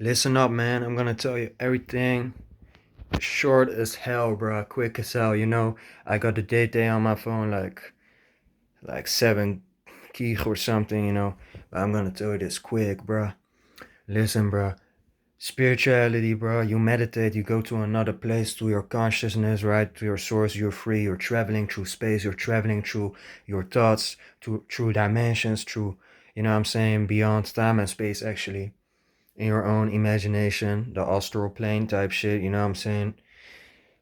Listen up, man. I'm gonna tell you everything. Short as hell, bro. Quick as hell. I got the date day on my phone, like 7 gig or something. But I'm gonna tell you this quick, bro. Listen, bro. Spirituality, bro. You meditate. You go to another place, to your consciousness, right? To your source. You're free. You're traveling through space. You're traveling through your thoughts, through dimensions, through, what I'm saying, beyond time and space, actually, in your own imagination, the astral plane type shit, you know what I'm saying?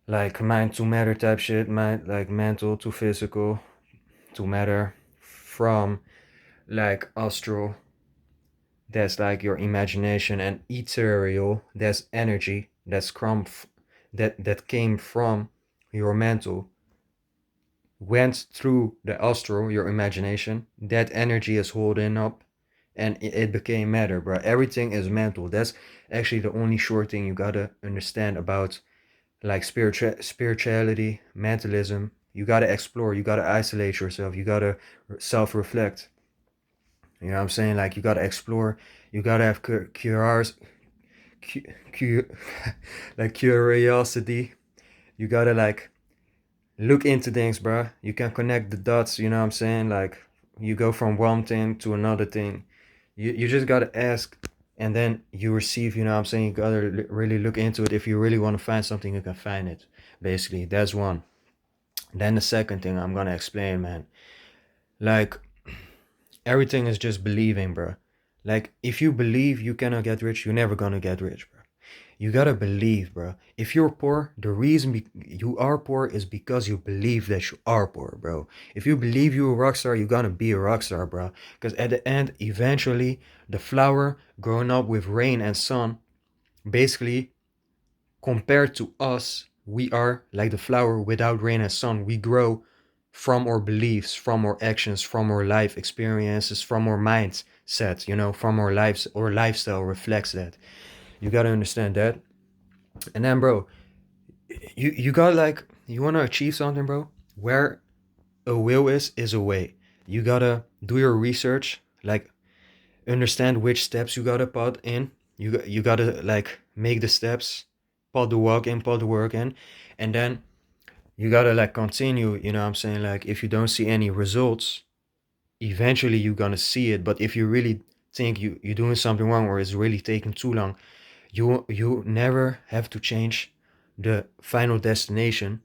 Like mind to matter type shit, mind like mental to physical to matter from like astral, that's like your imagination, and ethereal, that's energy that came from your mental, went through the astral, your imagination, that energy is holding up, and it became matter, bro. Everything is mental. That's actually the only short thing you gotta understand about like spirituality, mentalism. You gotta explore. You gotta isolate yourself. You gotta self-reflect. You know what I'm saying? Like you gotta explore. You gotta have cu- cu- like curiosity. You gotta like look into things, bro. You can connect the dots. You know what I'm saying? Like you go from one thing to another thing. You just gotta ask, and then you receive. You know what I'm saying? You gotta really look into it. If you really want to find something, you can find it. Basically, that's one. Then the second thing I'm gonna explain, man. Like everything is just believing, bro. Like if you believe you cannot get rich, you're never gonna get rich, bro. You gotta believe, bro. If you're poor, the reason you are poor is because you believe that you are poor, bro. If you believe you're a rock star, you're gonna be a rock star, bro. Because at the end, eventually, the flower growing up with rain and sun, basically, compared to us, we are like the flower without rain and sun. We grow from our beliefs, from our actions, from our life experiences, from our mindset, from our lives. Our lifestyle reflects that. You gotta understand that. And then, bro, you got like you wanna achieve something, bro. Where a will is a way. You gotta do your research, like understand which steps you gotta put in. You gotta like make the steps, put the work in, put the work in, and then you gotta like continue. You know what I'm saying? Like if you don't see any results, eventually you're gonna see it. But if you really think you're doing something wrong or it's really taking too long, you never have to change the final destination.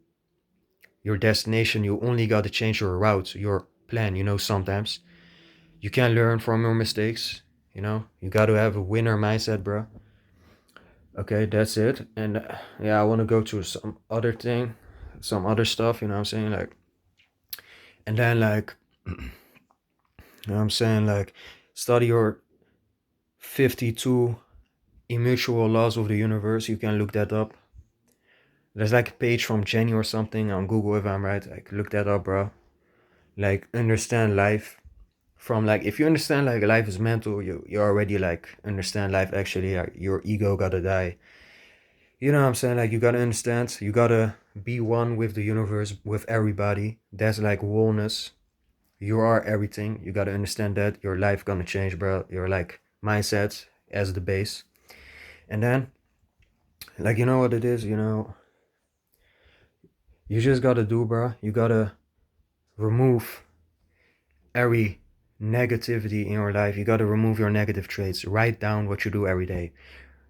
Your destination, you only got to change your route, your plan. Sometimes you can learn from your mistakes. You got to have a winner mindset, bro. Okay, that's it. And yeah, I want to go to some other thing, some other stuff. You know what I'm saying? Like, and then like, you know what I'm saying? Like, study your 52 immutable laws of the universe. You can look that up. There's like a page from Jenny or something on Google if I'm right. Like, look that up, bro. Like, understand life from like if you understand like life is mental, you already like understand life actually. Like, your ego gotta die. You know what I'm saying? Like you gotta understand, you gotta be one with the universe, with everybody. That's like wholeness. You are everything. You gotta understand that your life gonna change, bro. Your like mindset as the base. And then like you know what it is, you just gotta do, bro. You gotta remove every negativity in your life. You gotta remove your negative traits. Write down what you do every day.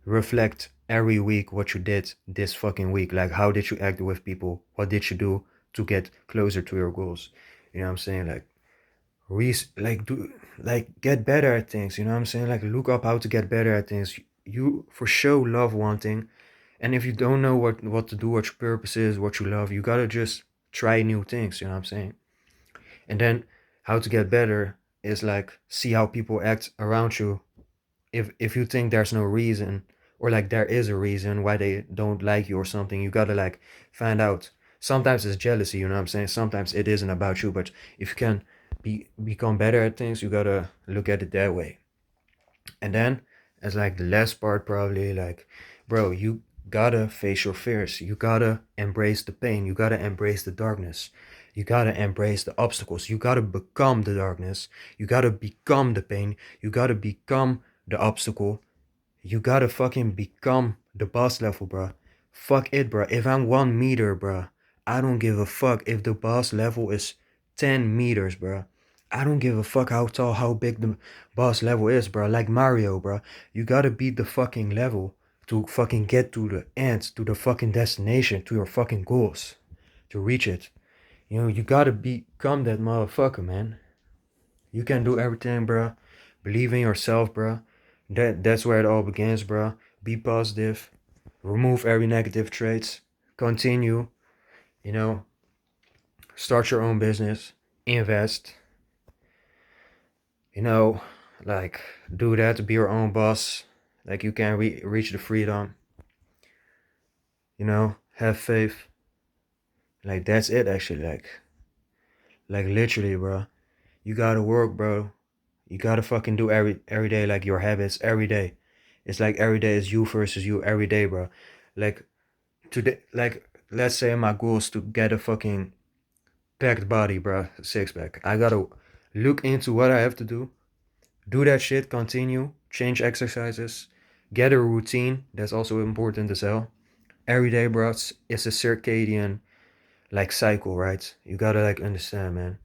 Reflect every week what you did this fucking week. Like how did you act with people? What did you do to get closer to your goals? You know what I'm saying? Like like do like get better at things. You know what I'm saying? Like look up how to get better at things. You for sure love one thing, and if you don't know what to do, what your purpose is, what you love, you gotta just try new things. You know what I'm saying? And then how to get better is like see how people act around you. If you think there's no reason, or like there is a reason why they don't like you or something, you gotta like find out. Sometimes it's jealousy, you know what I'm saying? Sometimes it isn't about you, but if you can become better at things, you gotta look at it that way. And then as like the last part, probably like, bro, you gotta face your fears. You gotta embrace the pain. You gotta embrace the darkness. You gotta embrace the obstacles. You gotta become the darkness. You gotta become the pain. You gotta become the obstacle. You gotta fucking become the boss level, bruh. Fuck it, bruh. If I'm 1 meter, bruh, I don't give a fuck if the boss level is 10 meters, bruh. I don't give a fuck how tall, how big the boss level is, bruh. Like Mario, bruh. You gotta beat the fucking level to fucking get to the end, to the fucking destination, to your fucking goals, to reach it. You know, you gotta become that motherfucker, man. You can do everything, bruh. Believe in yourself, bruh. That's where it all begins, bruh. Be positive. Remove every negative traits. Continue. You know, start your own business. Invest. You know, like do that. Be your own boss. Like you can reach the freedom. You know, have faith. Like that's it, actually. Like literally, bro. You gotta work, bro. You gotta fucking do every day, like your habits every day. It's like every day is you versus you every day, bro. Like today, like let's say my goal is to get a fucking packed body, bro, six pack. I gotta look into what I have to do that shit, continue, change exercises, get a routine. That's also important as hell. Every day, bro, it's a circadian like cycle, right? You gotta like understand, man.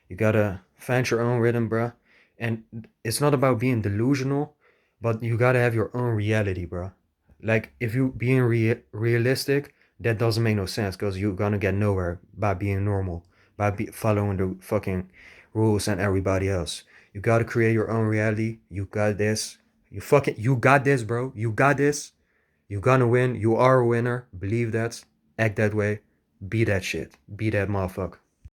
You gotta find your own rhythm, bruh. And it's not about being delusional, but you gotta have your own reality, bruh. Like if you being realistic, that doesn't make no sense because you're gonna get nowhere by being normal, by following the fucking rules and everybody else. You gotta create your own reality. You got this. You got this, bro. You got this. You gonna win. You are a winner. Believe that. Act that way. Be that shit. Be that motherfucker.